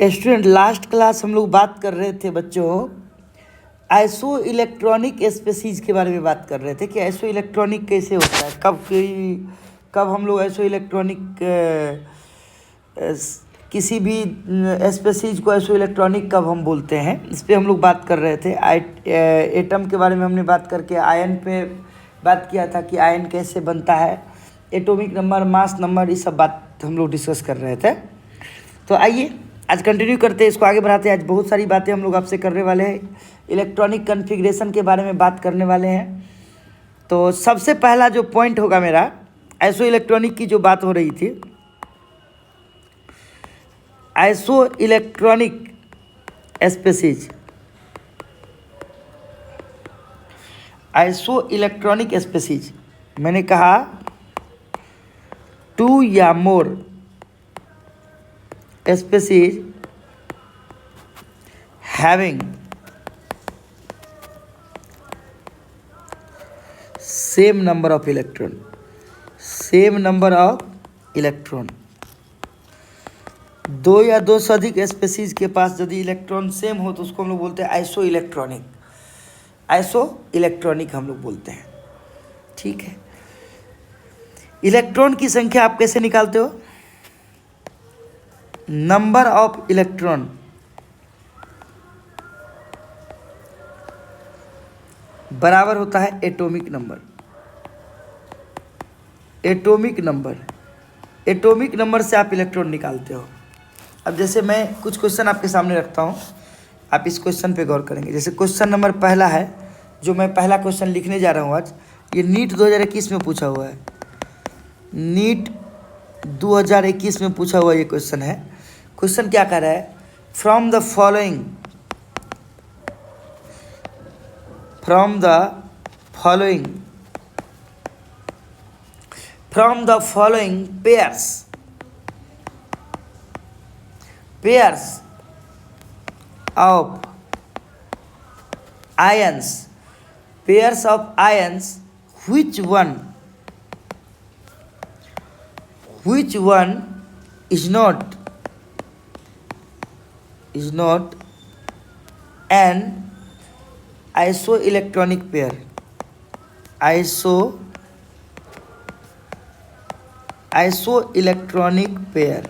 Student, last class हम लोग बात कर रहे थे बच्चों, आइसो इलेक्ट्रॉनिक स्पेसीज के बारे में बात कर रहे थे कि आइसो इलेक्ट्रॉनिक कैसे होता है, कब हम लोग आइसो इलेक्ट्रॉनिक किसी भी स्पेसीज को आइसो इलेक्ट्रॉनिक कब हम बोलते हैं, इस पर हम लोग बात कर रहे थे। एटम के बारे में हमने बात करके आयन पे बात किया था कि आयन कैसे बनता है, एटॉमिक नंबर, मास नंबर, ये सब बात हम लोग डिस्कस कर रहे थे। तो आइए आज कंटिन्यू करते हैं, इसको आगे बढ़ाते हैं। आज बहुत सारी बातें हम लोग आपसे करने वाले हैं, इलेक्ट्रॉनिक कॉन्फ़िगरेशन के बारे में बात करने वाले हैं। तो सबसे पहला जो पॉइंट होगा मेरा, आइसो इलेक्ट्रॉनिक की जो बात हो रही थी, iso electronic species, iso electronic species मैंने कहा 2 या मोर species having same number of electron, दो या दो से अधिक स्पेसीज के पास यदि इलेक्ट्रॉन सेम हो तो उसको हम लोग बोलते हैं आइसो इलेक्ट्रॉनिक। आइसो इलेक्ट्रॉनिक हम लोग बोलते हैं, ठीक है। इलेक्ट्रॉन की संख्या आप कैसे निकालते हो? नंबर ऑफ इलेक्ट्रॉन बराबर होता है एटॉमिक नंबर। एटॉमिक नंबर से आप इलेक्ट्रॉन निकालते हो। अब जैसे मैं कुछ क्वेश्चन आपके सामने रखता हूँ, आप इस क्वेश्चन पे गौर करेंगे। जैसे क्वेश्चन नंबर पहला है, जो मैं पहला क्वेश्चन लिखने जा रहा हूँ आज, ये नीट 2021 में पूछा हुआ है। नीट 2021 में पूछा हुआ ये क्वेश्चन है। क्वेश्चन क्या कह रहा है? From the following pairs of ions which one is not an isoelectronic pair? isoelectronic pair,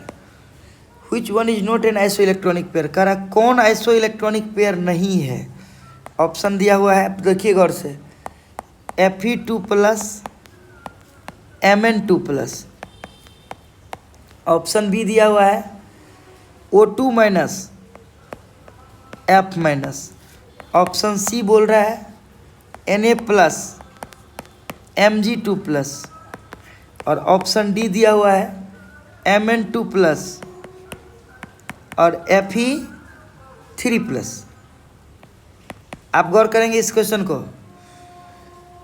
which one is not an isoelectronic pair? कह रहा कौन आइसोइलेक्ट्रॉनिक पेयर नहीं है। ऑप्शन दिया हुआ है, देखिए गौर से, Fe2+, Mn2+। ऑप्शन बी दिया हुआ है O2- F-। ऑप्शन सी बोल रहा है Na+, Mg2+। और ऑप्शन डी दिया हुआ है Mn2+ और Fe3+। आप गौर करेंगे इस क्वेश्चन को।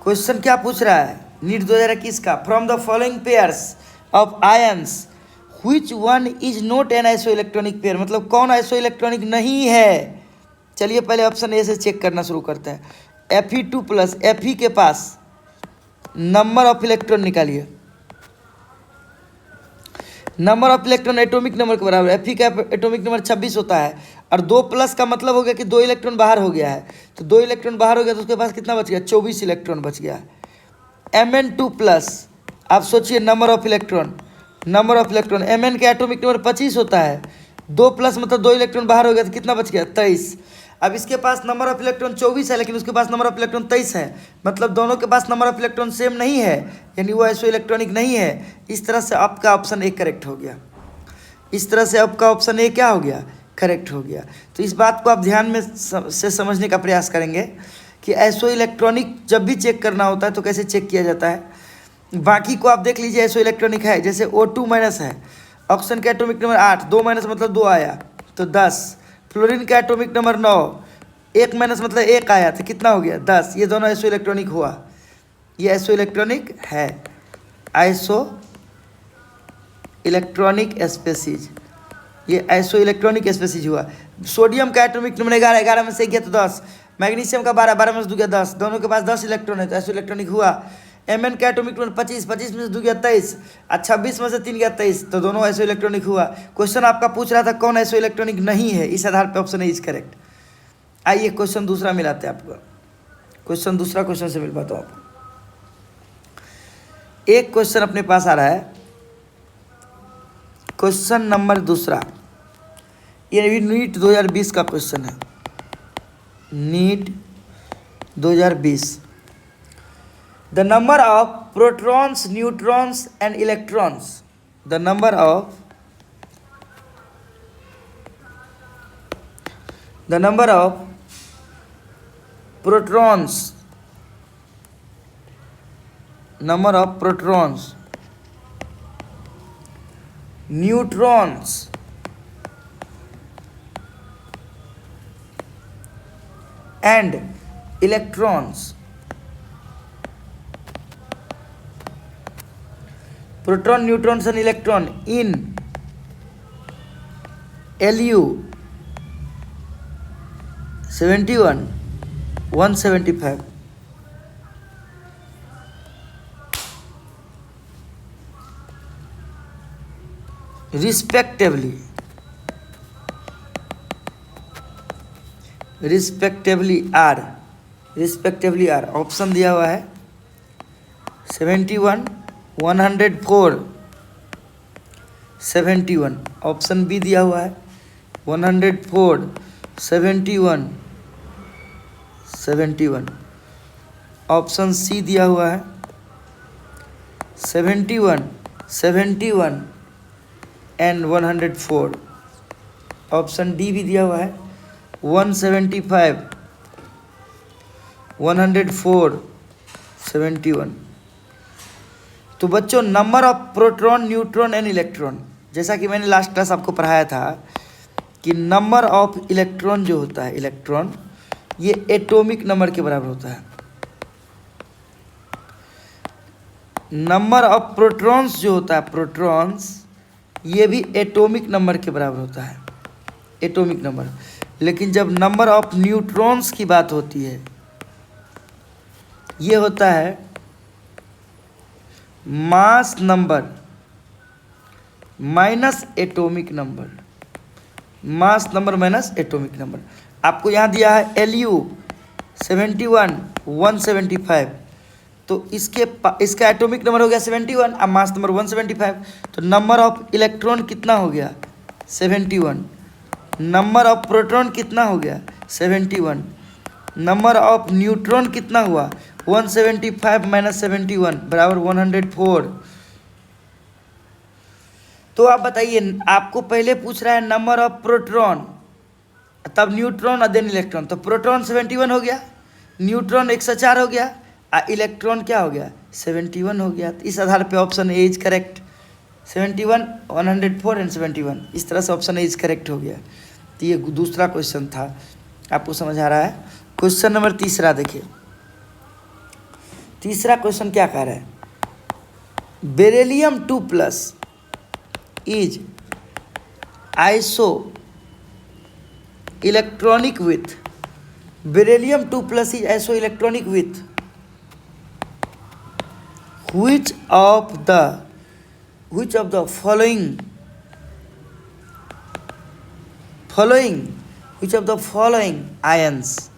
क्वेश्चन क्या पूछ रहा है नीट 2021 का? From the following pairs of ions which one is not an iso electronic pair, मतलब कौन आइसो इलेक्ट्रॉनिक नहीं है। चलिए पहले ऑप्शन ए से चेक करना शुरू करते हैं। Fe2+, Fe के पास नंबर ऑफ इलेक्ट्रॉन निकालिए। Number of electron atomic number के बराबर है। Fe का एटॉमिक नंबर 26 होता है, और 2+ का मतलब हो गया कि 2 इलेक्ट्रॉन बाहर हो गया है। तो 2 इलेक्ट्रॉन बाहर हो गया तो उसके पास कितना बच गया? 24 इलेक्ट्रॉन बच गया। Mn2+, आप सोचिए नंबर ऑफ इलेक्ट्रॉन Mn का एटॉमिक नंबर 25 होता है, 2+ मतलब 2 इलेक्ट्रॉन बाहर हो गया तो कितना बच गया? 23। अब इसके पास नंबर ऑफ इलेक्ट्रॉन 24 है, लेकिन उसके पास नंबर ऑफ इलेक्ट्रॉन 23 है, मतलब दोनों के पास नंबर ऑफ इलेक्ट्रॉन सेम नहीं है, यानी वो आइसो इलेक्ट्रॉनिक नहीं है। इस तरह से आपका ऑप्शन ए करेक्ट हो गया। इस तरह से आपका ऑप्शन ए क्या हो गया? करेक्ट हो गया। तो इस बात को आप ध्यान में से समझने का प्रयास करेंगे कि आइसो इलेक्ट्रॉनिक जब भी चेक करना होता है तो कैसे चेक किया जाता है। बाकी को आप देख लीजिए, आइसो इलेक्ट्रॉनिक है। जैसे O2- है, ऑक्सीजन का एटॉमिक नंबर 8, 2- मतलब 2 आया तो 10। फ्लोरीन का एटॉमिक नंबर 9, 1- मतलब 1 आया तो कितना हो गया? 10। ये दोनों आइसो इलेक्ट्रॉनिक हुआ, ये आइसो इलेक्ट्रॉनिक है। आइसो इलेक्ट्रॉनिक स्पेसीज, ये आइसो इलेक्ट्रॉनिक स्पेसीज हुआ। सोडियम का एटॉमिक नंबर 11, 11 में से गया तो 10। मैग्नीशियम का 12, 12 में से 2 गया 10। दोनों के पास 10 इलेक्ट्रॉन है तो आइसो इलेक्ट्रॉनिक हुआ। Mn का एटॉमिक नंबर 25, 25 में से 2 गया 23 और 26 में से 3 गया 23, तो दोनों आइसो इलेक्ट्रॉनिक हुआ। क्वेश्चन आपका पूछ रहा था कौन आइसो इलेक्ट्रॉनिक नहीं है, इस आधार पे ऑप्शन ए इज करेक्ट। आइए क्वेश्चन दूसरा मिलाते हैं आपको, क्वेश्चन दूसरा क्वेश्चन से मिलवाता हूँ आपको। एक क्वेश्चन अपने पास आ रहा है, क्वेश्चन नंबर दूसरा, ये भी नीट 2020 का क्वेश्चन है, NEET 2020। The number of protons, neutrons and electrons. The number of protons, neutrons and electrons. Proton, neutrons and electron in LU 71, 175. Respectively are option दिया हुआ है 71, 104, 71। ऑप्शन बी दिया हुआ है 104, 71, 71। ऑप्शन सी दिया हुआ है 71, 71 एंड 104। ऑप्शन डी भी दिया हुआ है 175, 104, 71। तो बच्चों number of proton, neutron and electron, जैसा कि मैंने लास्ट क्लास आपको पढ़ाया था कि नंबर ऑफ इलेक्ट्रॉन जो होता है, इलेक्ट्रॉन, ये एटॉमिक नंबर के बराबर होता है। नंबर ऑफ प्रोटॉन्स जो होता है, प्रोटॉन्स, ये भी एटॉमिक नंबर के बराबर होता है, एटॉमिक नंबर। लेकिन जब नंबर ऑफ न्यूट्रॉन्स की बात होती है, ये होता है mass number minus atomic number, mass number minus atomic number. आपको यहाँ दिया है LU 71, 175, तो इसका एटॉमिक नंबर हो गया 71 और मास नंबर 175। तो नंबर ऑफ इलेक्ट्रॉन कितना हो गया 71, नंबर ऑफ प्रोटॉन कितना हो गया 71, नंबर ऑफ न्यूट्रॉन कितना हुआ 175 माइनस 71 बराबर 104। तो आप बताइए, आपको पहले पूछ रहा है नंबर ऑफ प्रोटॉन, तब न्यूट्रॉन और देन इलेक्ट्रॉन। तो प्रोटॉन 71 हो गया, न्यूट्रॉन 104 हो गया और इलेक्ट्रॉन क्या हो गया 71 हो गया। तो इस आधार पे option A is correct. 71, 104 and 71, इस तरह से ऑप्शन ए इज करेक्ट हो गया। तो ये दूसरा क्वेश्चन था, आपको समझ आ रहा है। क्वेश्चन नंबर तीसरा देखिए, तीसरा क्वेश्चन क्या कह रहा है, beryllium 2+ is iso electronic with, beryllium 2+ is iso electronic with which of the following ions,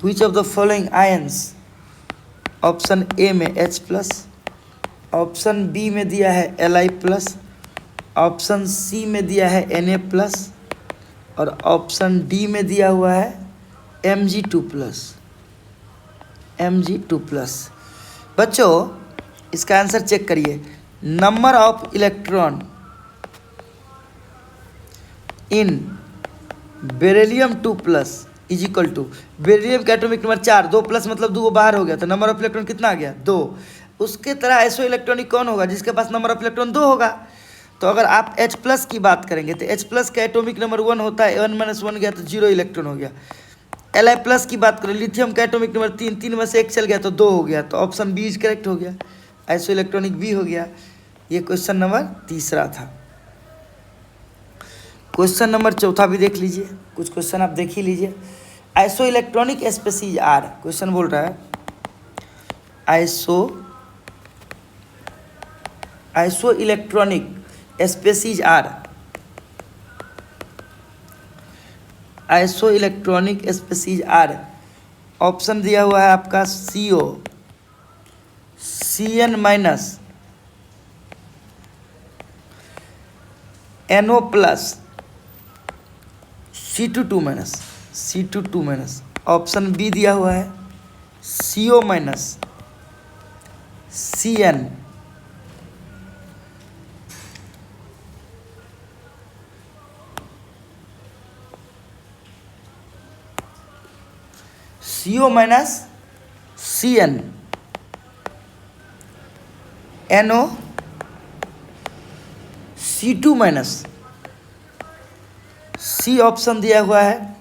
which of the following ions? Option A में H+, ऑप्शन बी में दिया है Li+, ऑप्शन सी में दिया है Na+, और ऑप्शन डी में दिया हुआ है Mg2+, Mg2+। बच्चों इसका आंसर चेक करिए, number of electron in beryllium 2+ is equal to, beryllium का एटॉमिक नंबर 4, 2+ मतलब 2 बाहर हो गया, तो नंबर ऑफ इलेक्ट्रॉन कितना आ गया 2। उसके तरह आइसो इलेक्ट्रॉनिक कौन होगा जिसके पास नंबर ऑफ इलेक्ट्रॉन 2 होगा। तो अगर आप H+ की बात करेंगे तो H+ का एटॉमिक नंबर 1 होता है, 1 - 1 गया तो 0 इलेक्ट्रॉन हो गया। Li+ की बात करें, लिथियम का एटॉमिक नंबर 3, 3 में से 1 चल गया तो 2 हो गया, तो ऑप्शन बी इज करेक्ट हो गया, आइसो इलेक्ट्रॉनिक बी हो गया। ये क्वेश्चन नंबर तीसरा था। क्वेश्चन नंबर चौथा भी देख लीजिए, कुछ क्वेश्चन आप देख ही लीजिए। Isoelectronic species are, question बोल रहा है isoelectronic species are, isoelectronic species are, option दिया हुआ है आपका CO, CN minus, NO plus, C2 minus, C2 minus, option B दिया हुआ है CO minus, CN, CO minus CN, NO, C2 minus, C option दिया हुआ है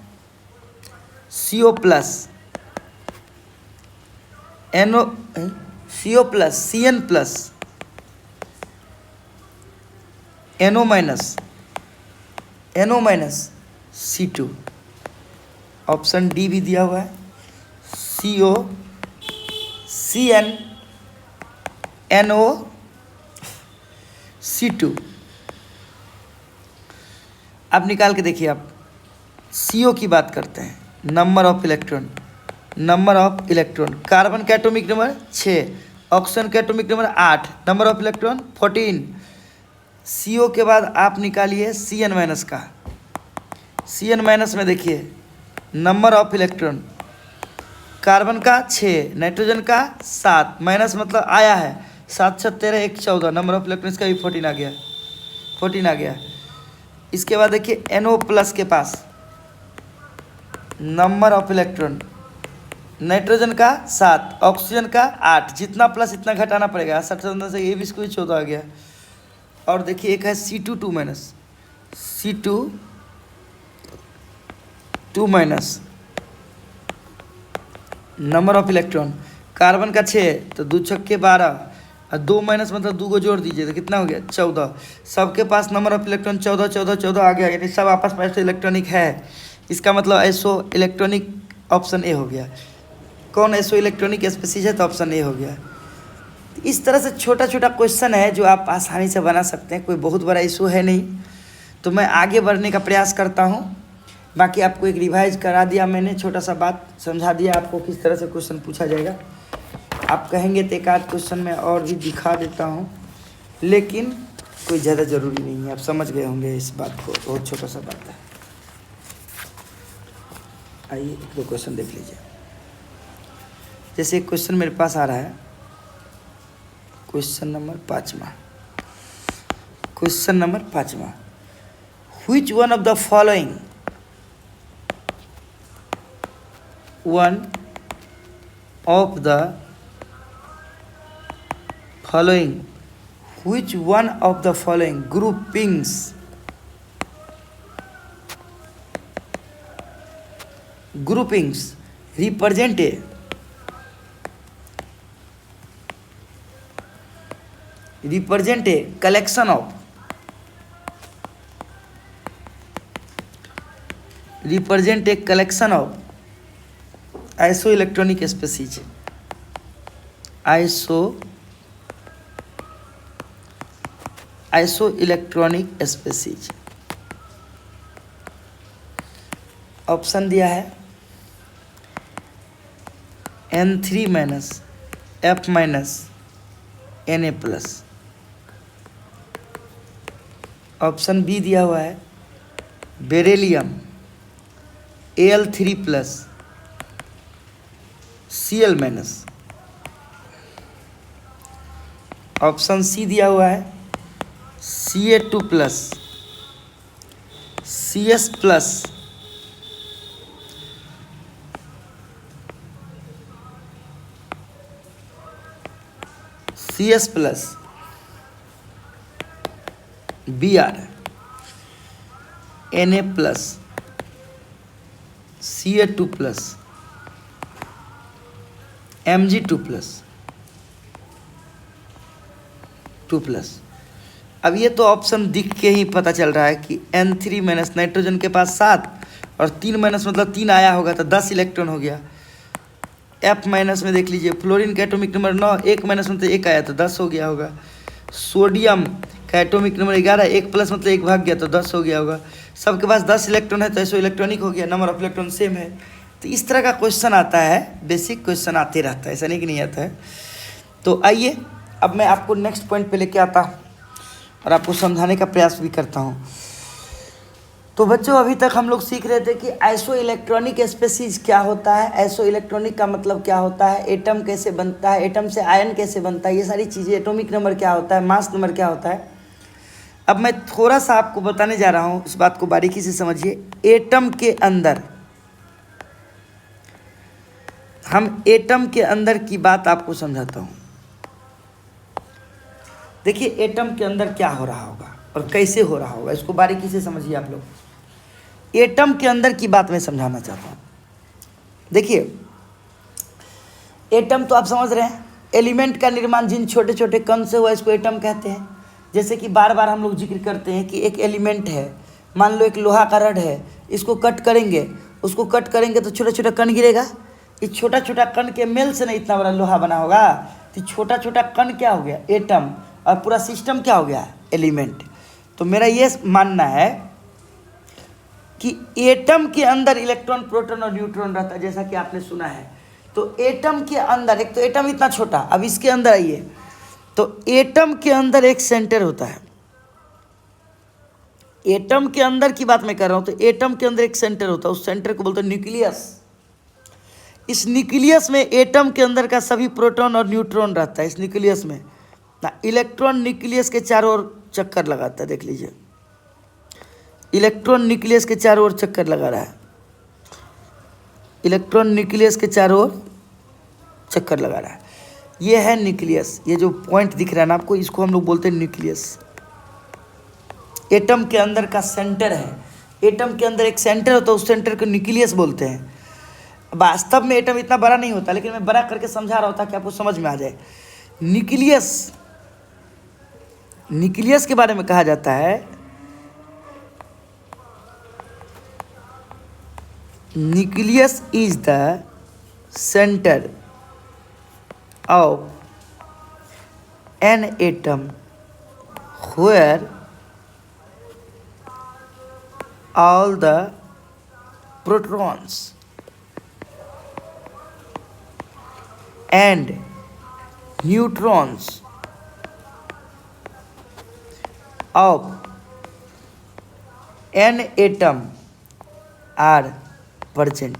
CO plus, NO, CO plus, CN plus, NO minus, C2, option D भी दिया हुआ है CO, CN, NO, C2। अब निकाल के देखिए आप, CO की बात करते हैं, नंबर ऑफ इलेक्ट्रॉन, कार्बन का एटॉमिक नंबर 6, ऑक्सीजन का atomic number 8, number of electron 14। CO के बाद आप निकालिए CN माइनस का, CN माइनस में देखिए नंबर ऑफ इलेक्ट्रॉन, कार्बन का 6, नाइट्रोजन का 7, माइनस मतलब आया है, 7 6 13 1 14, नंबर ऑफ इलेक्ट्रॉन का भी 14 आ गया। इसके बाद देखिए NO प्लस के पास नंबर ऑफ इलेक्ट्रॉन, नाइट्रोजन का 7, ऑक्सीजन का 8, जितना प्लस इतना घटाना पड़ेगा, 7 से ये भी इसको 14 आ गया। और देखिए एक है C2 minus, C2 minus, number of electron, carbon का 6, तो 2 छक्के 12, और 2 माइनस मतलब 2 को जोड़ दीजिए तो कितना हो गया 14। सबके पास नंबर ऑफ इलेक्ट्रॉन 14 14 14 आ गया, यानी सब आपस में ऐसे इलेक्ट्रॉनिक है। इसका मतलब आइसो इलेक्ट्रॉनिक ऑप्शन ए हो गया। कौन आइसो इलेक्ट्रॉनिक स्पीशीज है, तो ऑप्शन ए हो गया। इस तरह से छोटा छोटा क्वेश्चन है जो आप आसानी से बना सकते हैं, कोई बहुत बड़ा इशू है नहीं। तो मैं आगे बढ़ने का प्रयास करता हूँ। बाकी आपको एक रिवाइज करा दिया मैंने, छोटा सा बात समझा दिया आपको किस तरह से क्वेश्चन पूछा जाएगा। आप कहेंगे तो एक आध क्वेश्चन में और भी दिखा देता हूँ, लेकिन कोई ज़्यादा ज़रूरी नहीं है। आप समझ गए होंगे इस बात को, बहुत छोटा सा बात है। आइए एक दो क्वेश्चन देख लीजिए। जैसे एक क्वेश्चन मेरे पास आ रहा है, क्वेश्चन नंबर 5वां, which one of the following which one of the following groupings represent a collection of isoelectronic species, isoelectronic species। Option दिया है N3 minus, F minus, Na plus. Option B दिया हुआ है beryllium, Al3 plus, Cl minus. Option C दिया हुआ है Ca2 plus, Cs plus, Cs plus, Br, Na plus, Ca2 plus, Mg2 plus, 2 plus. अब ये तो ऑप्शन दिख के ही पता चल रहा है कि N3 माइनस, नाइट्रोजन के पास 7 और 3 माइनस मतलब 3 आया होगा तो 10 इलेक्ट्रॉन हो गया। F माइनस में देख लीजिए, फ्लोरीन का एटॉमिक नंबर 9, 1 माइनस मतलब 1 आया तो 10 हो गया होगा। सोडियम का एटॉमिक नंबर 11, 1 प्लस मतलब 1 भाग गया तो 10 हो गया होगा। सबके पास 10 इलेक्ट्रॉन है तो ऐसो इलेक्ट्रॉनिक हो गया, नंबर ऑफ इलेक्ट्रॉन सेम है। तो इस तरह का क्वेश्चन आता है, बेसिक क्वेश्चन आते रहता है, ऐसा नहीं कि नहीं आता है। तो आइए अब मैं आपको नेक्स्ट पॉइंट पे लेके आता हूँ और आपको समझाने का प्रयास भी करता हूँ। तो बच्चों अभी तक हम लोग सीख रहे थे कि आइसो इलेक्ट्रॉनिक स्पेसीज क्या होता है, आइसो इलेक्ट्रॉनिक का मतलब क्या होता है, एटम कैसे बनता है, एटम से आयन कैसे बनता है, ये सारी चीज़ें, एटॉमिक नंबर क्या होता है, मास नंबर क्या होता है। अब मैं थोड़ा सा आपको बताने जा रहा हूँ, इस बात को बारीकी से समझिए। एटम के अंदर, हम एटम के अंदर की बात आपको समझाता हूँ। देखिए एटम के अंदर क्या हो रहा होगा और कैसे हो रहा होगा, इसको बारीकी से समझिए आप लोग। एटम के अंदर की बात मैं समझाना चाहता हूँ। देखिए एटम तो आप समझ रहे हैं, एलिमेंट का निर्माण जिन छोटे छोटे कण से हुआ इसको एटम कहते हैं। जैसे कि बार बार हम लोग जिक्र करते हैं कि एक एलिमेंट है, मान लो एक लोहा का रड है, इसको कट करेंगे, उसको कट करेंगे तो छोटा छोटा कण गिरेगा। इस छोटा छोटा कण के मेल से नहीं इतना बड़ा लोहा बना होगा। तो छोटा छोटा कण क्या हो गया, एटम, और पूरा सिस्टम क्या हो गया, एलिमेंट। तो मेरा ये मानना है कि एटम के अंदर इलेक्ट्रॉन, प्रोटॉन और न्यूट्रॉन रहता है, जैसा कि आपने सुना है। तो एटम के अंदर, एक तो एटम इतना छोटा, अब इसके अंदर आइए, तो एटम के अंदर एक सेंटर होता है। एटम के अंदर की बात मैं कर रहा हूं, तो एटम के अंदर एक सेंटर होता है, उस सेंटर को बोलते हैं न्यूक्लियस। इस न्यूक्लियस में एटम के अंदर का सभी प्रोटॉन और न्यूट्रॉन रहता है। इस न्यूक्लियस में ना इलेक्ट्रॉन न्यूक्लियस के चारों ओर चक्कर लगाता है, देख लीजिए, इलेक्ट्रॉन न्यूक्लियस के चारों ओर चक्कर लगा रहा है, इलेक्ट्रॉन न्यूक्लियस के चारों ओर चक्कर लगा रहा है। ये है न्यूक्लियस, ये जो पॉइंट दिख रहा है ना आपको, इसको हम लोग बोलते हैं न्यूक्लियस। एटम के अंदर का सेंटर है, एटम के अंदर एक सेंटर होता है, उस सेंटर को न्यूक्लियस बोलते हैं। वास्तव में एटम इतना बड़ा नहीं होता, लेकिन मैं बड़ा करके समझा रहा होता कि आपको समझ में आ जाए। न्यूक्लियस, न्यूक्लियस के बारे में कहा जाता है, nucleus is the centre of an atom where all the protons and neutrons of an atom are present।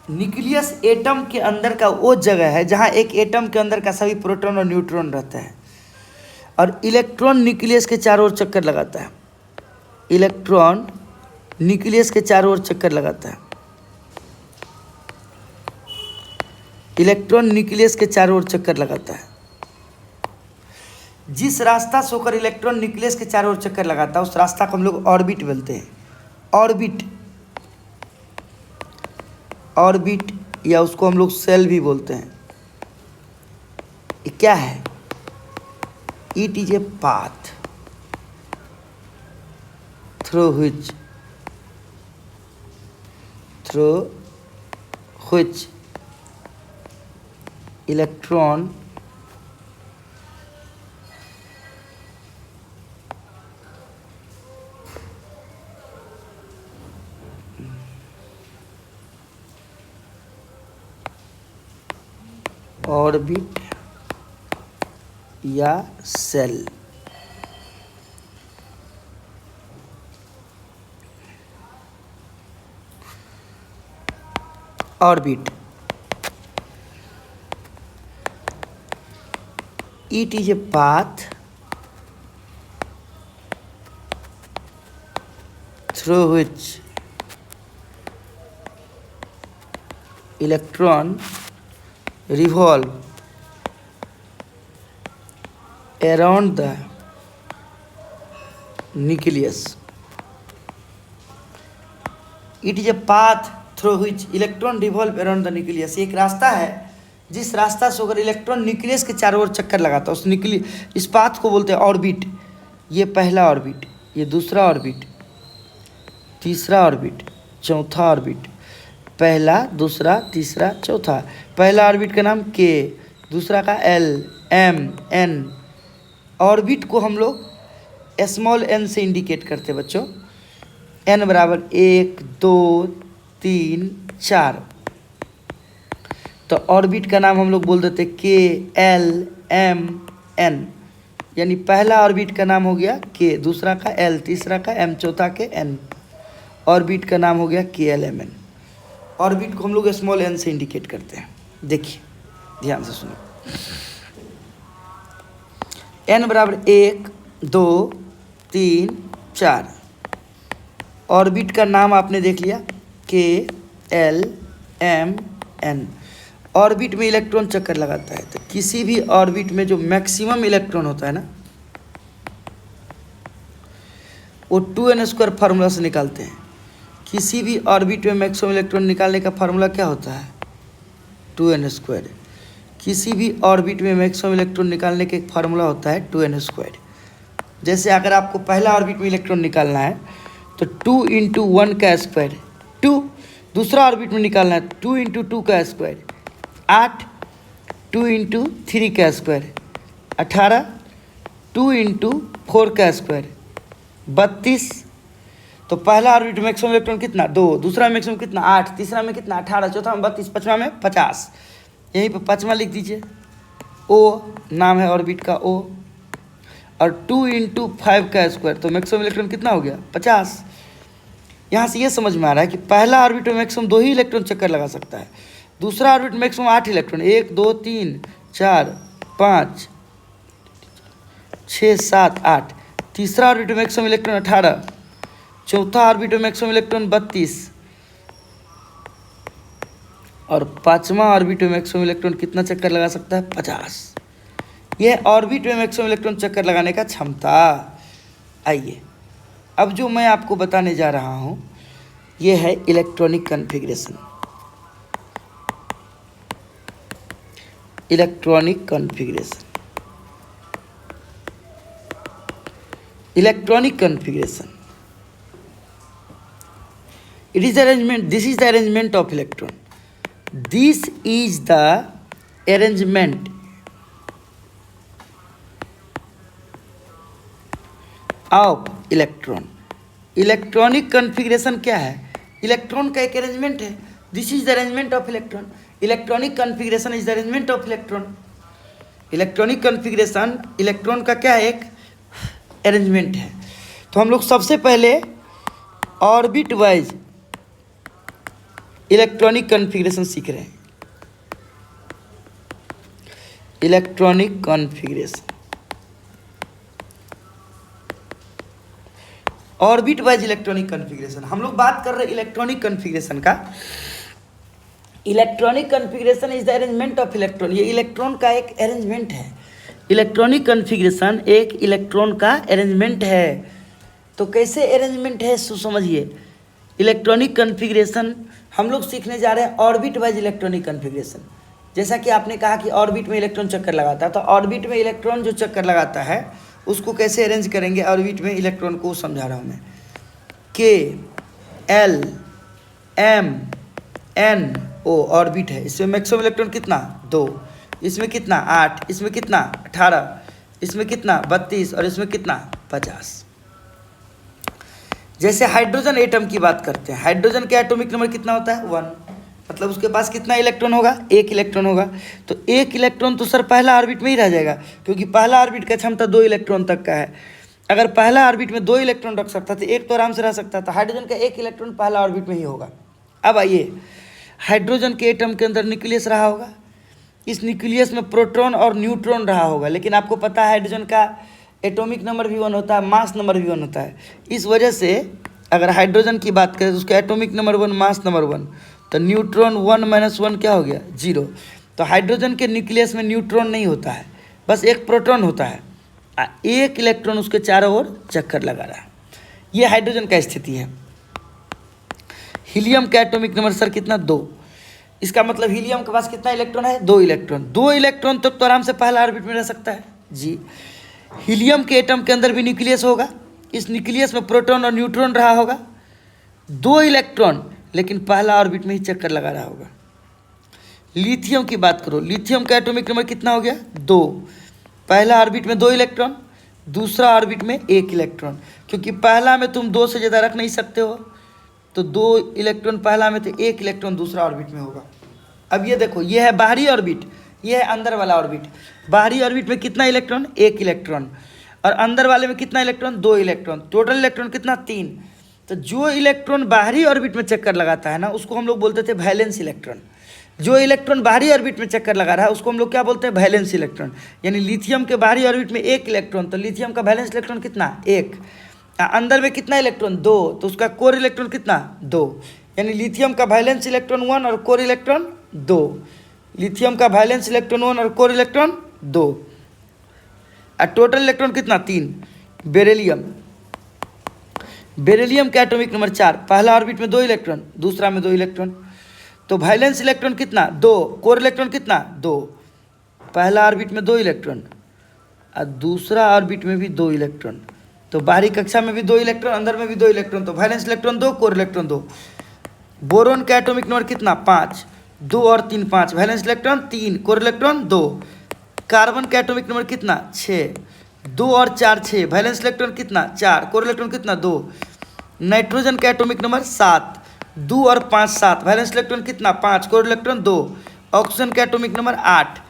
Nucleus atom के अंदर का वो जगह है जहाँ एक एटम के अंदर का सभी प्रोटॉन और न्यूट्रॉन रहता है, और इलेक्ट्रॉन न्यूक्लियस के चारों ओर चक्कर लगाता है। इलेक्ट्रॉन न्यूक्लियस के चारों ओर चक्कर लगाता है, इलेक्ट्रॉन न्यूक्लियस के चारों ओर चक्कर लगाता है। जिस रास्ता से होकर इलेक्ट्रॉन न्यूक्लियस के चारों ओर चक्कर लगाता है उस रास्ता को हम लोग ऑर्बिट बोलते हैं। ऑर्बिट, ऑर्बिट, या उसको हम लोग सेल भी बोलते हैं। ये क्या है, it is a path through which electron orbit या shell, orbit, it is a path through which electron revolve around the nucleus। It is a path through which electron revolve around the nucleus। एक रास्ता है जिस रास्ता से होकर electron nucleus के चारों ओर चक्कर लगाता है, उस इस पाथ को बोलते हैं ऑर्बिट। ये पहला ऑर्बिट, ये दूसरा ऑर्बिट, तीसरा ऑर्बिट, चौथा ऑर्बिट, पहला, दूसरा, तीसरा, चौथा। पहला ऑर्बिट का नाम के, दूसरा का एल, एम, एन। ऑर्बिट को हम लोग स्मॉल एन से इंडिकेट करते हैं बच्चों। एन बराबर 1, 2, 3, 4। तो ऑर्बिट का नाम हम लोग बोल देते के, एल, एम, एन। यानी पहला ऑर्बिट का नाम हो गया के, दूसरा का एल, तीसरा का एम, चौथा के एन। ऑर्बिट का नाम हो गया के, एल, एम, एन। ऑर्बिट को हम लोग स्मॉल एन से इंडिकेट करते हैं। देखिए ध्यान से सुनो। एन बराबर 1, 2, 3, 4। ऑर्बिट का नाम आपने देख लिया के, एल, एम, एन। ऑर्बिट में इलेक्ट्रॉन चक्कर लगाता है, तो किसी भी ऑर्बिट में जो मैक्सिमम इलेक्ट्रॉन होता है ना, वो 2n² फार्मूला से निकालते हैं। किसी भी ऑर्बिट में मैक्सिमम इलेक्ट्रॉन निकालने का फार्मूला क्या होता है? 2n²। किसी भी ऑर्बिट में मैक्सिमम इलेक्ट्रॉन निकालने का एक फार्मूला होता है 2n²। जैसे अगर आपको पहला ऑर्बिट में इलेक्ट्रॉन निकालना है तो 2 × 1 का स्क्वायर 2, दूसरा ऑर्बिट में निकालना है 2 × 2 का स्क्वायर 8, 2 × 3 का स्क्वायर 18, 2 × 4 का स्क्वायर 32। तो पहला ऑर्बिट में मैक्सिमम इलेक्ट्रॉन कितना? 2, दूसरा में मैक्सिमम कितना? 8, तीसरा में कितना? 18, चौथा में 32, पाँचवा में 50। यहीं पर पाँचवा लिख दीजिए। ओ नाम है ऑर्बिट का, ओ। और 2 × 5 का स्क्वायर, तो मैक्सिमम इलेक्ट्रॉन कितना हो गया? 50। यहाँ से ये समझ में आ रहा है कि पहला ऑर्बिट में मैक्सिमम 2 ही इलेक्ट्रॉन चक्कर लगा सकता है। दूसरा ऑर्बिट में मैक्सिमम 8 इलेक्ट्रॉन, 1, 2, 3, 4, 5, 6, 7, 8। तीसरा ऑर्बिट में मैक्सिमम इलेक्ट्रॉन 18। चौथा ऑर्बिट में मैक्सिमम इलेक्ट्रॉन 32। और पांचवा ऑर्बिट में मैक्सिमम इलेक्ट्रॉन कितना चक्कर लगा सकता है? 50। यह ऑर्बिट में मैक्सिमम इलेक्ट्रॉन चक्कर लगाने का क्षमता। आइए अब जो मैं आपको बताने जा रहा हूँ यह है electronic configuration. Electronic configuration, electronic configuration. It is arrangement. This is the arrangement of electron. This is the arrangement of electron. Electronic configuration क्या है? इलेक्ट्रॉन का एक अरेंजमेंट है। This is the arrangement of electron. Electronic configuration is the arrangement of electron. Electronic configuration electron का क्या है? एक arrangement है। तो हम लोग सबसे पहले ऑर्बिट वाइज इलेक्ट्रॉनिक कॉन्फ़िगरेशन सीख रहे हैं। Electronic configuration, orbit wise electronic configuration. हम लोग बात कर रहे हैं इलेक्ट्रॉनिक कॉन्फ़िगरेशन का। Electronic configuration is the arrangement of electron. ये इलेक्ट्रॉन का एक अरेंजमेंट है। इलेक्ट्रॉनिक कॉन्फ़िगरेशन एक इलेक्ट्रॉन का अरेंजमेंट है। तो कैसे अरेंजमेंट है सो समझिए। इलेक्ट्रॉनिक कॉन्फ़िगरेशन हम लोग सीखने जा रहे हैं ऑर्बिट वाइज इलेक्ट्रॉनिक कॉन्फ़िगरेशन। जैसा कि आपने कहा कि ऑर्बिट में इलेक्ट्रॉन चक्कर लगाता है, तो ऑर्बिट में इलेक्ट्रॉन जो चक्कर लगाता है उसको कैसे अरेंज करेंगे ऑर्बिट में इलेक्ट्रॉन को, समझा रहा हूँ मैं। के, एल, एम, एन, ओ ऑर्बिट है। इसमें मैक्सिमम इलेक्ट्रॉन कितना? 2। इसमें कितना? 8। इसमें कितना? 18। इसमें कितना? 32। और इसमें कितना? 50। जैसे हाइड्रोजन एटम की बात करते हैं, हाइड्रोजन का एटॉमिक नंबर कितना होता है? 1। मतलब उसके पास कितना इलेक्ट्रॉन होगा? 1 इलेक्ट्रॉन होगा। तो 1 इलेक्ट्रॉन तो सर पहला ऑर्बिट में ही रह जाएगा, क्योंकि पहला ऑर्बिट का क्षमता 2 इलेक्ट्रॉन तक का है। अगर पहला ऑर्बिट में 2 इलेक्ट्रॉन रख सकता तो 1 तो आराम से रह सकता था। हाइड्रोजन का 1 इलेक्ट्रॉन पहला ऑर्बिट में ही होगा। अब आइए, हाइड्रोजन के एटम के अंदर न्यूक्लियस रहा होगा। इस न्यूक्लियस में प्रोटॉन और न्यूट्रॉन रहा होगा। लेकिन आपको पता है हाइड्रोजन का एटॉमिक नंबर भी 1 होता है, मास नंबर भी 1 होता है। इस वजह से अगर हाइड्रोजन की बात करें तो उसका एटॉमिक नंबर 1, मास नंबर 1, तो न्यूट्रॉन 1 - 1 क्या हो गया? 0। तो हाइड्रोजन के न्यूक्लियस में न्यूट्रॉन नहीं होता है, बस एक प्रोटॉन होता है। 1 इलेक्ट्रॉन उसके चारों ओर चक्कर लगा रहा है। ये हाइड्रोजन का स्थिति है। हीलियम का एटॉमिक नंबर सर कितना? 2। इसका मतलब हीलियम के पास कितना इलेक्ट्रॉन है? 2 इलेक्ट्रॉन। 2 इलेक्ट्रॉन तक तो आराम से पहला ऑर्बिट में रह सकता है जी। हीलियम के एटम के अंदर भी न्यूक्लियस होगा। इस न्यूक्लियस में प्रोटॉन और न्यूट्रॉन रहा होगा। 2 इलेक्ट्रॉन, लेकिन पहला ऑर्बिट में ही चक्कर लगा रहा होगा। लिथियम की बात करो, लिथियम का एटॉमिक नंबर कितना हो गया? 2। पहला ऑर्बिट में 2 इलेक्ट्रॉन, दूसरा ऑर्बिट में 1 इलेक्ट्रॉन। क्योंकि पहला में तुम 2 से ज़्यादा रख नहीं सकते हो, तो 2 इलेक्ट्रॉन पहला में, तो 1 इलेक्ट्रॉन दूसरा ऑर्बिट में होगा। अब ये देखो, ये है बाहरी ऑर्बिट, ये है अंदर वाला ऑर्बिट। बाहरी ऑर्बिट में कितना इलेक्ट्रॉन? 1 इलेक्ट्रॉन। और अंदर वाले में कितना इलेक्ट्रॉन? 2 इलेक्ट्रॉन। टोटल इलेक्ट्रॉन कितना? 3। तो जो इलेक्ट्रॉन बाहरी ऑर्बिट में चक्कर लगाता है ना, उसको हम लोग बोलते थे वैलेंस इलेक्ट्रॉन। जो इलेक्ट्रॉन बाहरी ऑर्बिट में चक्कर लगा रहा है उसको हम लोग क्या बोलते हैं? Valence electron. यानी लिथियम के बाहरी ऑर्बिट में 1 इलेक्ट्रॉन, तो लिथियम का वैलेंस इलेक्ट्रॉन कितना? 1। अंदर में कितना इलेक्ट्रॉन? 2, तो उसका कोर इलेक्ट्रॉन कितना? 2। यानी लिथियम का वैलेंस इलेक्ट्रॉन 1 और कोर इलेक्ट्रॉन 2। लिथियम का वैलेंस इलेक्ट्रॉन 1 और कोर इलेक्ट्रॉन 2। और टोटल इलेक्ट्रॉन कितना? 3। बेरिलियम, बेरिलियम का एटॉमिक नंबर 4। पहला ऑर्बिट में 2 इलेक्ट्रॉन, दूसरा में 2 इलेक्ट्रॉन। तो वैलेंस इलेक्ट्रॉन कितना? 2। कोर इलेक्ट्रॉन कितना? 2। पहला ऑर्बिट में 2 इलेक्ट्रॉन और दूसरा ऑर्बिट में भी 2 इलेक्ट्रॉन। तो बाहरी कक्षा में भी 2 इलेक्ट्रॉन, अंदर में भी 2 इलेक्ट्रॉन। तो valence electron 2, core electron 2। Boron का एटॉमिक नंबर कितना? 5। 2 और 3 5। Valence electron 3, core electron 2। Carbon का एटॉमिक नंबर कितना? 6। 2 और 4 6। वैलेंस इलेक्ट्रॉन कितना? 4, कोर इलेक्ट्रॉन कितना? 2। नाइट्रोजन का एटॉमिक नंबर 7। 2 और 5 7। वैलेंस इलेक्ट्रॉन कितना? 5, कोर इलेक्ट्रॉन 2। ऑक्सीजन का एटॉमिक नंबर 8।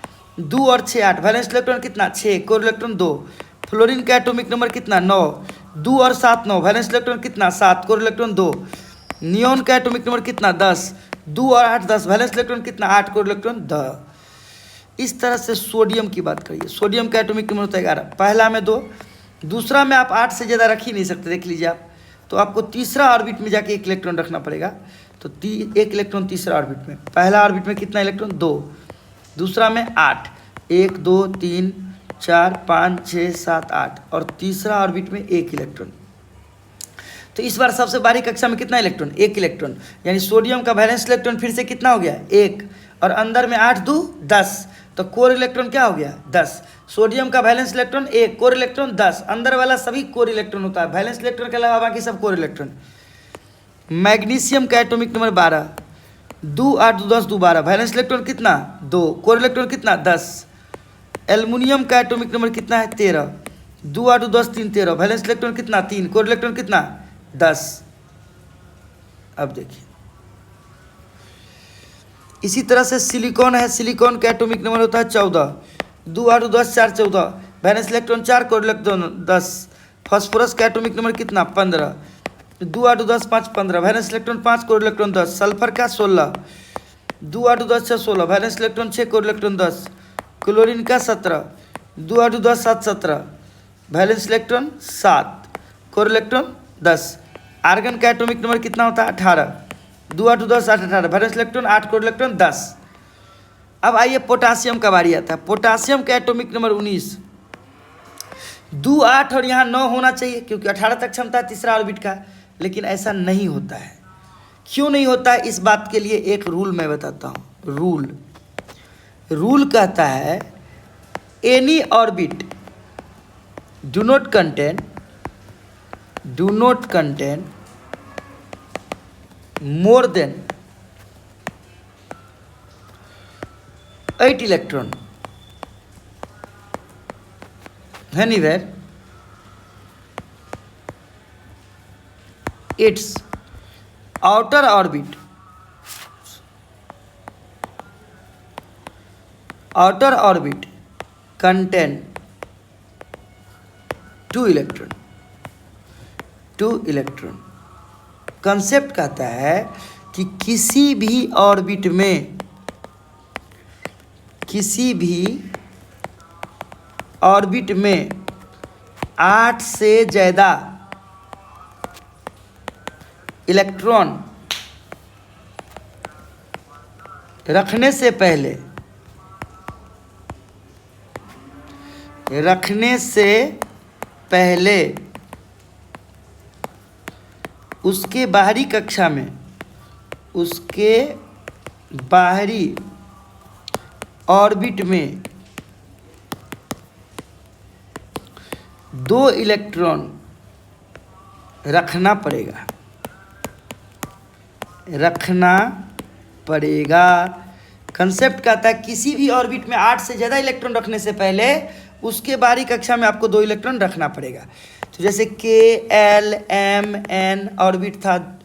2 और 6 8। वैलेंस इलेक्ट्रॉन कितना? 6, कोर इलेक्ट्रॉन 2। फ्लोरीन का एटॉमिक नंबर कितना? 9। 2 और 7 9। वैलेंस इलेक्ट्रॉन कितना? 7, कोर इलेक्ट्रॉन 2। नियोन का एटॉमिक नंबर कितना? 10। 2 और 8 10। वैलेंस इलेक्ट्रॉन कितना? 8, कोर इलेक्ट्रॉन 10। इस तरह से सोडियम की बात करिए। सोडियम का एटॉमिक नंबर होता है 11। पहला में 2, दूसरा में आप 8 से ज़्यादा रख ही नहीं सकते, देख लीजिए आप। तो आपको तीसरा ऑर्बिट में जाके 1 इलेक्ट्रॉन रखना पड़ेगा। तो 1 इलेक्ट्रॉन तीसरा ऑर्बिट में। पहला ऑर्बिट में कितना इलेक्ट्रॉन? 2। दूसरा में 8। 1 2 3 4 5 6 7 8। और तीसरा ऑर्बिट में 1 इलेक्ट्रॉन। तो इस बार सबसे बाहरी कक्षा में कितना इलेक्ट्रॉन? 1 इलेक्ट्रॉन। यानी सोडियम का वैलेंस इलेक्ट्रॉन फिर से कितना हो गया? 1। और अंदर में 8 2 10। तो कोर इलेक्ट्रॉन क्या हो गया? 10। सोडियम का वैलेंस इलेक्ट्रॉन 1, कोर इलेक्ट्रॉन 10। अंदर वाला सभी कोर इलेक्ट्रॉन होता है, वैलेंस इलेक्ट्रॉन के अलावा बाकी सब कोर इलेक्ट्रॉन। मैग्नीशियम का एटॉमिक नंबर 12। 2 8 2 10 2 12। वैलेंस इलेक्ट्रॉन कितना? 2, कोर इलेक्ट्रॉन कितना? 10। एल्युमिनियम का एटॉमिक नंबर कितना है? 13। 2 8 2 10 3 13। वैलेंस इलेक्ट्रॉन कितना? 3, कोर इलेक्ट्रॉन कितना? 10। अब देखिए इसी तरह से सिलिकॉन है। सिलिकॉन का एटॉमिक नंबर होता है 14। 2 8 2 10 4 14। Valence electron 4, core electron 10। Phosphorus का एटॉमिक नंबर कितना? 15। 2 8 2 10 5 15। Valence electron 5, core electron 10। Sulphur का 16। 2 8 2 10 6 16। Valence electron 6, core electron 10। Chlorine का 17। 2 8 2 10 7 17। Valence electron 7, core electron 10। Argon का एटॉमिक नंबर कितना होता है? 18। 2 8 2 10 8 18। Valence electron 8, core electron 10। अब आइए पोटासियम का बारी आता है। पोटासियम का एटॉमिक नंबर 19। 2 8 और यहाँ 9 होना चाहिए, क्योंकि 18 तक क्षमता है तीसरा ऑर्बिट का। लेकिन ऐसा नहीं होता है। क्यों नहीं होता है? इस बात के लिए एक रूल मैं बताता हूँ। रूल कहता है any orbit do not contain more than 8 electron anywhere its outer orbit contain 2 electron। Concept कहता है कि किसी भी ऑर्बिट में 8 से ज़्यादा इलेक्ट्रॉन रखने से पहले उसके बाहरी कक्षा में, उसके बाहरी ऑर्बिट में 2 इलेक्ट्रॉन रखना पड़ेगा। रखना पड़ेगा। कंसेप्ट कहता है किसी भी ऑर्बिट में 8 से ज़्यादा इलेक्ट्रॉन रखने से पहले उसके बाहरी कक्षा में आपको 2 इलेक्ट्रॉन रखना पड़ेगा। तो जैसे KLMN ऑर्बिट था,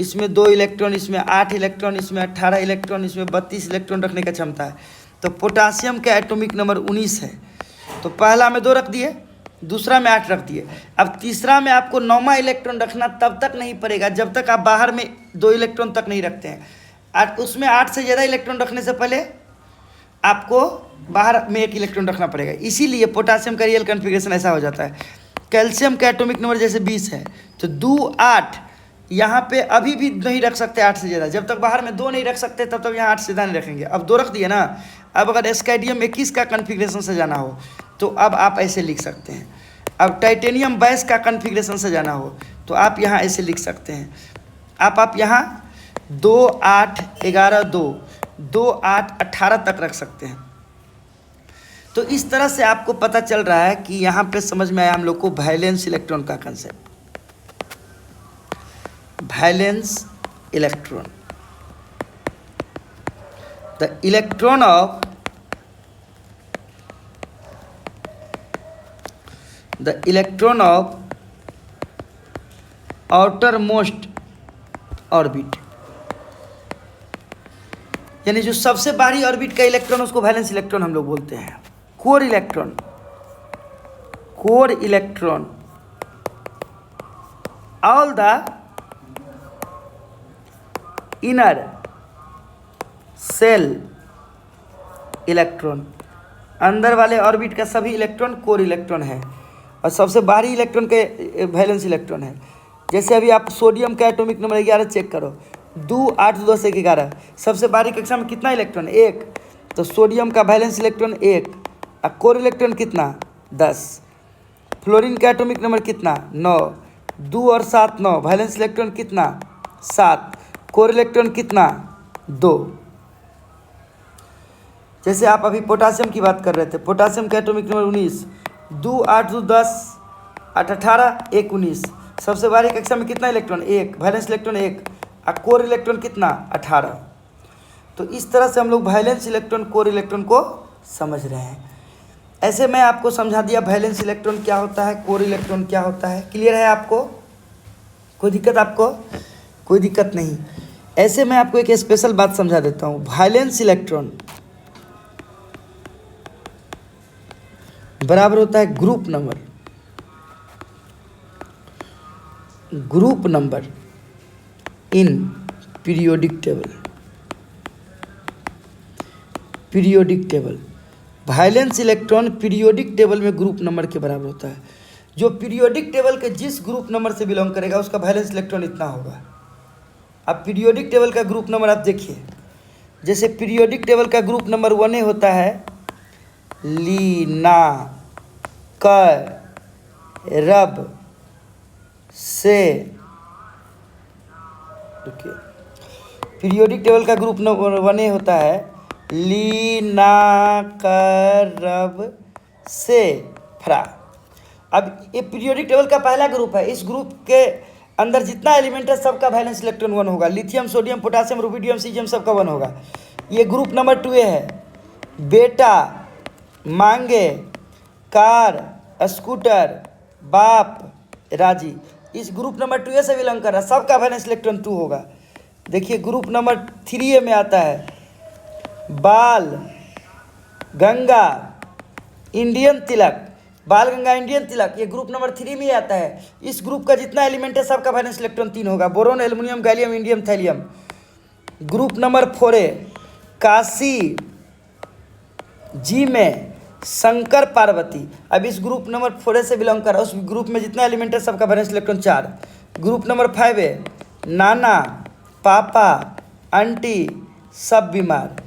इसमें 2 इलेक्ट्रॉन, इसमें 8 इलेक्ट्रॉन, इसमें 18 इलेक्ट्रॉन, इसमें 32 इलेक्ट्रॉन रखने का क्षमता है। तो पोटासियम का एटॉमिक नंबर 19 है। तो पहला में 2 रख दिए, दूसरा में 8 रख दिए। अब तीसरा में आपको 9वां इलेक्ट्रॉन रखना तब तक नहीं पड़ेगा जब तक आप बाहर में 2 इलेक्ट्रॉन तक नहीं रखते हैं। उसमें 8 से ज़्यादा इलेक्ट्रॉन रखने से पहले आपको बाहर में 1 इलेक्ट्रॉन रखना पड़ेगा। इसीलिए पोटासियम का रियल कॉन्फ़िगरेशन ऐसा हो जाता है। कैल्शियम का एटॉमिक नंबर जैसे 20 है, तो 2 8 यहाँ पे अभी भी नहीं रख सकते 8 से ज़्यादा। जब तक बाहर में 2 नहीं रख सकते तब तक यहाँ 8 से ज़्यादा नहीं रखेंगे। अब 2 रख दिए ना। अब अगर स्कैंडियम 21 का कॉन्फ़िगरेशन से जाना हो तो अब आप ऐसे लिख सकते हैं। अब टाइटेनियम 22 का कॉन्फ़िगरेशन से जाना हो तो आप यहाँ ऐसे लिख सकते हैं। आप यहाँ 2 8 11 2 2 8 18 तक रख सकते हैं। तो इस तरह से आपको पता चल रहा है कि यहाँ पे समझ में आया हम लोग को वैलेंस इलेक्ट्रॉन का concept. Valence electron, the electron of outer most orbit, यानी जो सबसे बाहरी ऑर्बिट का इलेक्ट्रॉन उसको वैलेंस इलेक्ट्रॉन हम लोग बोलते हैं। Core electron all the inner cell electron, अंदर वाले ऑर्बिट का सभी इलेक्ट्रॉन कोर इलेक्ट्रॉन है और सबसे बाहरी इलेक्ट्रॉन के वैलेंस इलेक्ट्रॉन है। जैसे अभी आप सोडियम का एटॉमिक नंबर 11 चेक करो, 2 8 2 से 11, सबसे बाहरी कक्षा में कितना इलेक्ट्रॉन? 1। तो सोडियम का वैलेंस इलेक्ट्रॉन 1 और कोर इलेक्ट्रॉन कितना? 10। फ्लोरीन का एटॉमिक नंबर कितना? 9। 2 और 7 9, वैलेंस इलेक्ट्रॉन कितना? 7। कोर इलेक्ट्रॉन कितना? 2। जैसे आप अभी पोटासियम की बात कर रहे थे, पोटासियम का एटॉमिक नंबर 19, 2 8 2 10 8 18 1 19, सबसे बाहरी कक्षा में कितना इलेक्ट्रॉन? 1, वैलेंस इलेक्ट्रॉन 1 और कोर इलेक्ट्रॉन कितना? 18। तो इस तरह से हम लोग वैलेंस इलेक्ट्रॉन कोर इलेक्ट्रॉन को समझ रहे हैं। ऐसे मैं आपको समझा दिया वैलेंस इलेक्ट्रॉन क्या होता है, कोर इलेक्ट्रॉन क्या होता है। क्लियर है आपको? कोई दिक्कत आपको? कोई दिक्कत नहीं। ऐसे मैं आपको एक स्पेशल बात समझा देता हूँ। वैलेंस इलेक्ट्रॉन बराबर होता है group number in periodic table. Valence electron periodic table में ग्रुप नंबर के बराबर होता है। जो पीरियोडिक टेबल के जिस ग्रुप नंबर से बिलोंग करेगा उसका वैलेंस इलेक्ट्रॉन इतना होगा। अब पीरियोडिक टेबल का ग्रुप नंबर आप देखिए, जैसे पीरियोडिक टेबल का ग्रुप नंबर 1 होता है लीना रब से, पीरियोडिक टेबल का ग्रुप नंबर 1 होता है लीनाकरब से फ्रा। अब ये पीरियोडिक टेबल का पहला ग्रुप है। इस ग्रुप के अंदर जितना एलिमेंट है सबका वैलेंस इलेक्ट्रॉन 1 होगा। Lithium, sodium, potassium, rubidium, caesium सबका 1 होगा। ये ग्रुप नंबर 2 है। बेटा, मांगे, कार, स्कूटर, बाप, राजी, इस ग्रुप नंबर 2 से बिलोंग कर रहा है, सबका वैलेंस इलेक्ट्रॉन 2 होगा। देखिए ग्रुप नंबर 3 में आता है बाल गंगा इंडियन तिलक, बाल गंगा इंडियन तिलक, ये ग्रुप नंबर 3 में आता है। इस ग्रुप का जितना एलिमेंट है सबका वैलेंस इलेक्ट्रॉन 3 होगा। Boron, aluminium, gallium, indium, thallium. Group number 4 है काशी जी में शंकर पार्वती। अब इस ग्रुप नंबर 4 से बिलोंग कर रहा है, उस ग्रुप में जितना एलिमेंट है सबका वैलेंस इलेक्ट्रॉन 4। ग्रुप नंबर 5 है नाना, पापा, आंटी, सब बीमार।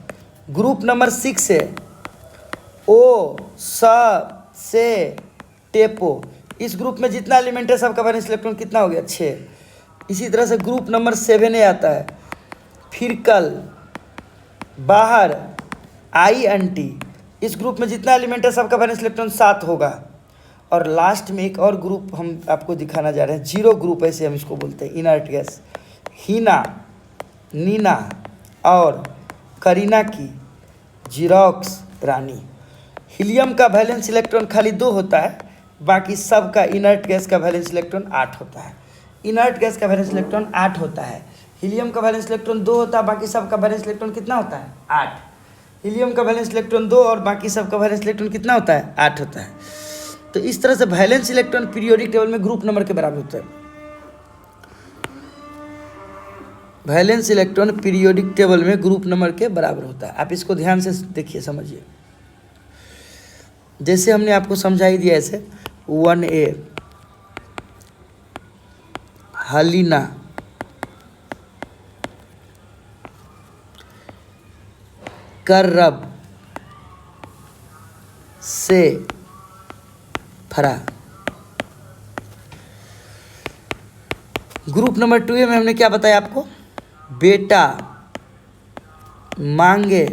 ग्रुप नंबर 6 है ओ, स, से, टेपो। इस ग्रुप में जितना एलिमेंट है सबका वैलेंस इलेक्ट्रॉन कितना हो गया? 6। इसी तरह से ग्रुप नंबर 7 में आता है फिरकल, बाहर, आई, आंटी। इस ग्रुप में जितना एलिमेंट है सबका वैलेंस इलेक्ट्रॉन 7 होगा। और लास्ट में एक और ग्रुप हम आपको दिखाना जा रहे हैं, जीरो ग्रुप, ऐसे हम इसको बोलते हैं, इनर्ट गैस, हीना, नीना और करीना की जीरोक्स रानी। हीलियम का वैलेंस इलेक्ट्रॉन खाली 2 होता है, बाकी सब का इनर्ट गैस का वैलेंस इलेक्ट्रॉन 8 होता है। इनर्ट गैस का वैलेंस इलेक्ट्रॉन 8 होता है। हीलियम का वैलेंस इलेक्ट्रॉन 2 होता है, बाकी सब का वैलेंस इलेक्ट्रॉन कितना होता है? 8। हीलियम का वैलेंस इलेक्ट्रॉन 2 और बाकी सब का वैलेंस इलेक्ट्रॉन कितना होता है? 8 होता है। तो इस तरह से वैलेंस इलेक्ट्रॉन पीरियोडिक टेबल में ग्रुप नंबर के बराबर होता है। वैलेंस इलेक्ट्रॉन पीरियोडिक टेबल में ग्रुप नंबर के बराबर होता है। आप इसको ध्यान से देखिए, समझिए। जैसे हमने आपको समझा ही दिया, ऐसे 1A हलीना, कर्रब से फरा। ग्रुप नंबर 2 में हमने क्या बताया आपको? बेटा मांगे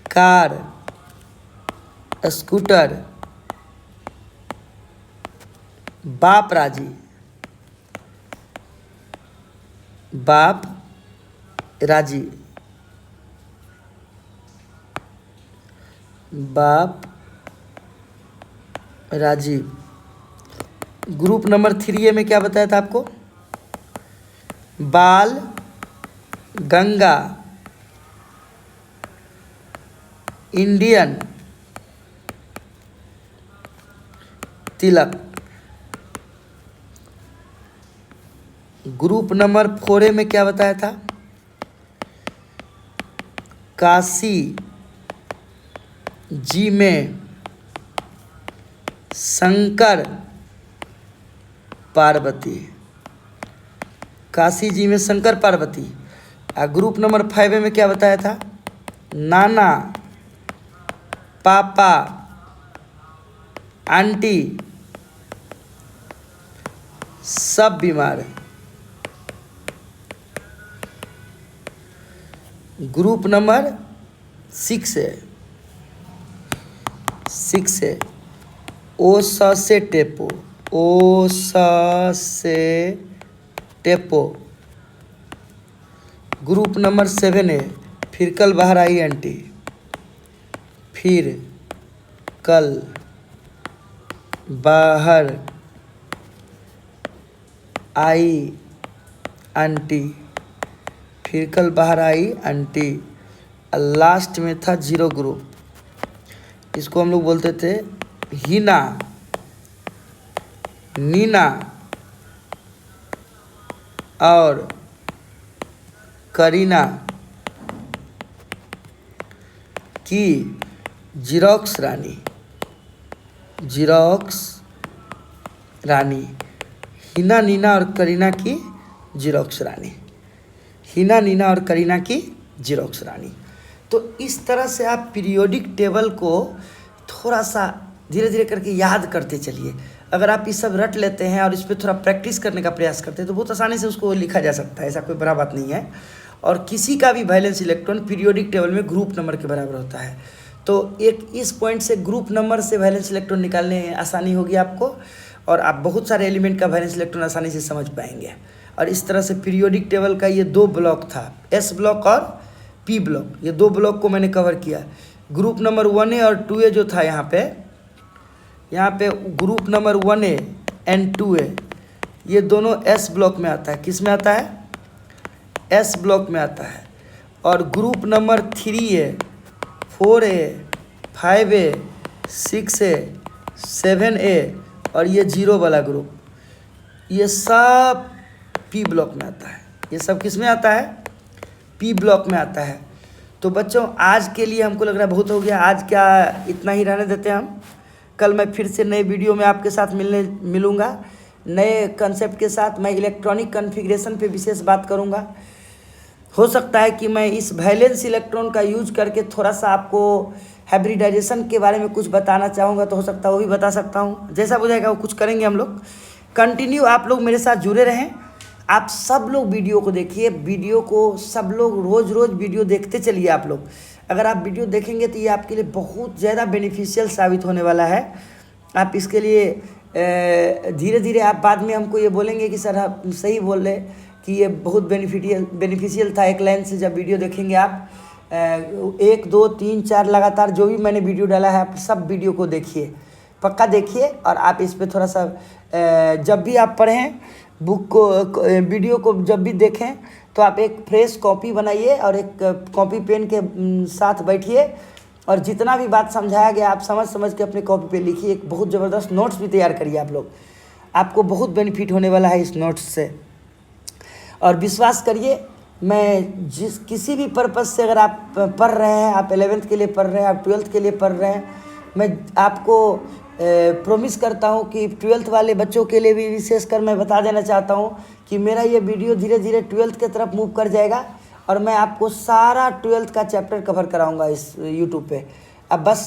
कार स्कूटर, बाप राजी, बाप राजी, बाप राजीव। ग्रुप नंबर 3 में क्या बताया था आपको? बाल गंगा इंडियन तिलक। ग्रुप नंबर 4 में क्या बताया था? काशी जी में शंकर पार्वती, काशी जी में शंकर पार्वती। ग्रुप नंबर 5 में क्या बताया था? नाना पापा आंटी सब बीमार। ग्रुप नंबर 6 है ओ स से टेपो, ओ स से टेपो। ग्रुप नंबर 7 है फिर कल बाहर आई आंटी, फिर कल बाहर आई आंटी, फिर कल बाहर आई आंटी। लास्ट में था 0 ग्रुप, इसको हम लोग बोलते थे हीना, नीना और करीना की जीरोक्स रानी, जीरोक्स रानी। हीना, नीना और करीना की जीरोक्स रानी, हीना, नीना और करीना की जीरोक्स रानी। तो इस तरह से आप पीरियोडिक टेबल को थोड़ा सा धीरे धीरे करके याद करते चलिए। अगर आप ये सब रट लेते हैं और इस पर थोड़ा प्रैक्टिस करने का प्रयास करते हैं तो बहुत आसानी से उसको लिखा जा सकता है, ऐसा कोई बड़ा बात नहीं है। और किसी का भी वैलेंस इलेक्ट्रॉन पीरियोडिक टेबल में ग्रुप नंबर के बराबर होता है। तो एक इस पॉइंट से ग्रुप नंबर से वैलेंस इलेक्ट्रॉन निकालने आसानी होगी आपको, और आप बहुत सारे एलिमेंट का वैलेंस इलेक्ट्रॉन आसानी से समझ पाएंगे। और इस तरह से पीरियोडिक टेबल का ये 2 ब्लॉक था, एस ब्लॉक और पी ब्लॉक। ये 2 ब्लॉक को मैंने कवर किया। ग्रुप नंबर 1A और 2A जो था यहाँ पे group number 1A and 2A ये दोनों एस ब्लॉक में आता है। किस में आता है? एस ब्लॉक में आता है। और group number 3A 4A 5A 6A 7A और ये 0 वाला ग्रुप, ये सब पी ब्लॉक में आता है। ये सब किस में आता है? पी ब्लॉक में आता है। तो बच्चों आज के लिए हमको लग रहा है बहुत हो गया, आज क्या इतना ही रहने देते हैं हम। कल मैं फिर से नए वीडियो में आपके साथ मिलूँगा नए कंसेप्ट के साथ। मैं इलेक्ट्रॉनिक कॉन्फ़िगरेशन पे विशेष बात करूँगा। हो सकता है कि मैं इस वैलेंस इलेक्ट्रॉन का यूज करके थोड़ा सा आपको हाइब्रिडाइजेशन के बारे में कुछ बताना चाहूँगा, तो हो सकता है वो भी बता सकता हूँ। जैसा बुझाएगा वो कुछ करेंगे हम लोग। कंटिन्यू आप लोग मेरे साथ जुड़े रहें। आप सब लोग वीडियो को देखिए, वीडियो को सब लोग रोज़ वीडियो देखते चलिए। आप लोग अगर आप वीडियो देखेंगे तो ये आपके लिए बहुत ज़्यादा बेनिफिशियल साबित होने वाला है। आप इसके लिए धीरे धीरे आप बाद में हमको ये बोलेंगे कि सर आप सही बोल रहे, कि ये बहुत बेनिफिशियल था। एक लाइन से जब वीडियो देखेंगे आप 1 2 3 4 लगातार जो भी मैंने वीडियो डाला है आप सब वीडियो को देखिए, पक्का देखिए। और आप इस पे थोड़ा सा जब भी आप पढ़ें बुक को वीडियो को जब भी देखें तो आप एक फ्रेश कॉपी बनाइए और एक कॉपी पेन के साथ बैठिए और जितना भी बात समझाया गया आप समझ के अपने कॉपी पे लिखिए। एक बहुत ज़बरदस्त नोट्स भी तैयार करिए आप लोग, आपको बहुत बेनिफिट होने वाला है इस नोट्स से। और विश्वास करिए, मैं किसी भी पर्पज़ से अगर आप पढ़ रहे हैं, आप 11th के लिए पढ़ रहे हैं, आप 12th के लिए पढ़ रहे हैं, मैं आपको प्रॉमिस करता हूं कि 12th वाले बच्चों के लिए भी विशेषकर मैं बता देना चाहता हूं कि मेरा ये वीडियो धीरे धीरे 12th की तरफ मूव कर जाएगा और मैं आपको सारा 12th का चैप्टर कवर कराऊंगा इस यूट्यूब पे। अब बस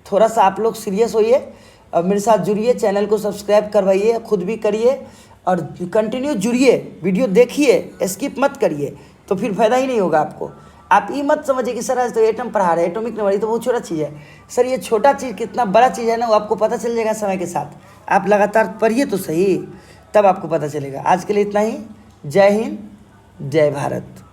थोड़ा सा आप लोग सीरियस होइए और मेरे साथ जुड़िए, चैनल को सब्सक्राइब करवाइए, खुद भी करिए और कंटिन्यू जुड़िए, वीडियो देखिए, स्किप मत करिए, तो फिर फ़ायदा ही नहीं होगा आपको। आप ये मत समझिए कि सर आज तो एटम पढ़ा रहे हैं, एटॉमिक नंबर, ये तो बहुत छोटा चीज़ है। सर ये छोटा चीज़ कितना बड़ा चीज़ है ना, वो आपको पता चल जाएगा समय के साथ। आप लगातार पढ़िए तो सही, तब आपको पता चलेगा। आज के लिए इतना ही। जय हिंद, जय भारत।